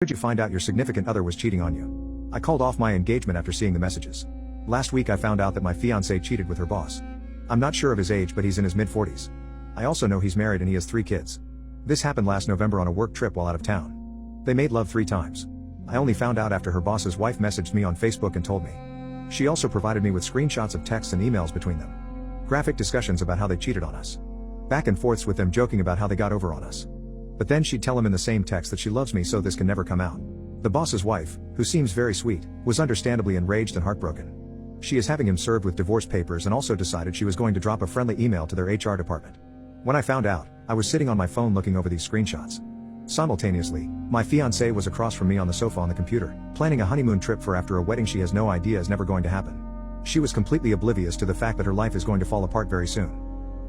Did you find out your significant other was cheating on you? I called off my engagement after seeing the messages. Last week I found out that my fiancé cheated with her boss. I'm not sure of his age, but he's in his mid-40s. I also know he's married and he has 3 kids. This happened last November on a work trip while out of town. They made love 3 times. I only found out after her boss's wife messaged me on Facebook and told me. She also provided me with screenshots of texts and emails between them. Graphic discussions about how they cheated on us. Back and forths with them joking about how they got over on us. But then she'd tell him in the same text that she loves me, so this can never come out. The boss's wife, who seems very sweet, was understandably enraged and heartbroken. She is having him served with divorce papers and also decided she was going to drop a friendly email to their HR department. When I found out, I was sitting on my phone looking over these screenshots. Simultaneously, my fiancé was across from me on the sofa on the computer, planning a honeymoon trip for after a wedding she has no idea is never going to happen. She was completely oblivious to the fact that her life is going to fall apart very soon.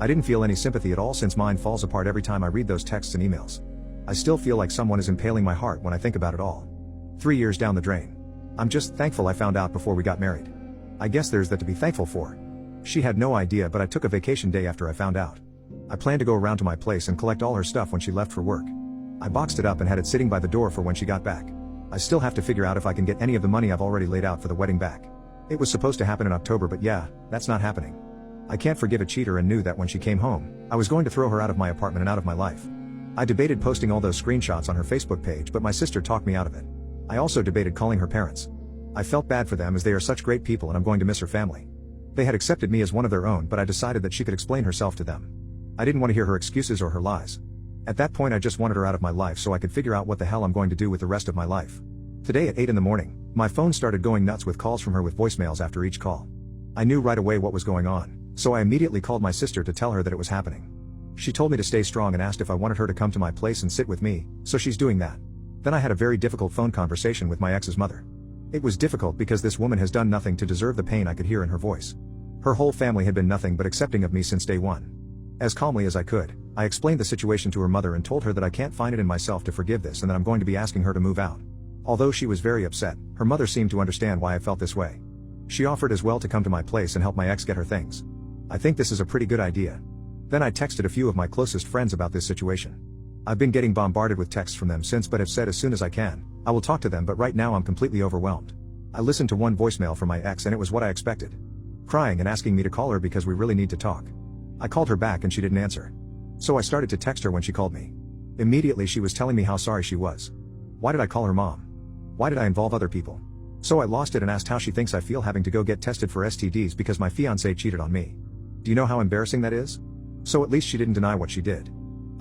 I didn't feel any sympathy at all since mine falls apart every time I read those texts and emails. I still feel like someone is impaling my heart when I think about it all. 3 years down the drain. I'm just thankful I found out before we got married. I guess there's that to be thankful for. She had no idea, but I took a vacation day after I found out. I planned to go around to my place and collect all her stuff when she left for work. I boxed it up and had it sitting by the door for when she got back. I still have to figure out if I can get any of the money I've already laid out for the wedding back. It was supposed to happen in October, but yeah, that's not happening. I can't forgive a cheater and knew that when she came home, I was going to throw her out of my apartment and out of my life. I debated posting all those screenshots on her Facebook page, but my sister talked me out of it. I also debated calling her parents. I felt bad for them as they are such great people and I'm going to miss her family. They had accepted me as one of their own, but I decided that she could explain herself to them. I didn't want to hear her excuses or her lies. At that point I just wanted her out of my life so I could figure out what the hell I'm going to do with the rest of my life. Today at 8 in the morning, my phone started going nuts with calls from her with voicemails after each call. I knew right away what was going on, so I immediately called my sister to tell her that it was happening. She told me to stay strong and asked if I wanted her to come to my place and sit with me, so she's doing that. Then I had a very difficult phone conversation with my ex's mother. It was difficult because this woman has done nothing to deserve the pain I could hear in her voice. Her whole family had been nothing but accepting of me since day one. As calmly as I could, I explained the situation to her mother and told her that I can't find it in myself to forgive this and that I'm going to be asking her to move out. Although she was very upset, her mother seemed to understand why I felt this way. She offered as well to come to my place and help my ex get her things. I think this is a pretty good idea. Then I texted a few of my closest friends about this situation. I've been getting bombarded with texts from them since, but have said as soon as I can, I will talk to them, but right now I'm completely overwhelmed. I listened to one voicemail from my ex and it was what I expected. Crying and asking me to call her because we really need to talk. I called her back and she didn't answer. So I started to text her when she called me. Immediately she was telling me how sorry she was. Why did I call her mom? Why did I involve other people? So I lost it and asked how she thinks I feel having to go get tested for STDs because my fiancé cheated on me. Do you know how embarrassing that is? So at least she didn't deny what she did.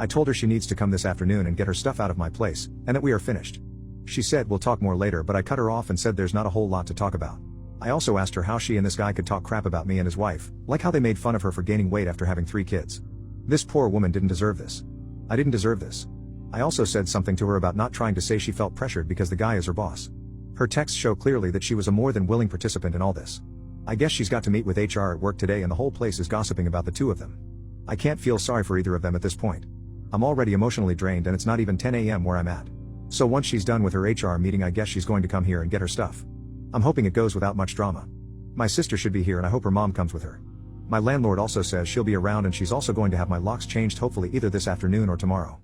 I told her she needs to come this afternoon and get her stuff out of my place, and that we are finished. She said we'll talk more later, but I cut her off and said there's not a whole lot to talk about. I also asked her how she and this guy could talk crap about me and his wife, like how they made fun of her for gaining weight after having 3 kids. This poor woman didn't deserve this. I didn't deserve this. I also said something to her about not trying to say she felt pressured because the guy is her boss. Her texts show clearly that she was a more than willing participant in all this. I guess she's got to meet with HR at work today and the whole place is gossiping about the 2 of them. I can't feel sorry for either of them at this point. I'm already emotionally drained and it's not even 10 a.m. where I'm at. So once she's done with her HR meeting, I guess she's going to come here and get her stuff. I'm hoping it goes without much drama. My sister should be here and I hope her mom comes with her. My landlord also says she'll be around and she's also going to have my locks changed, hopefully either this afternoon or tomorrow.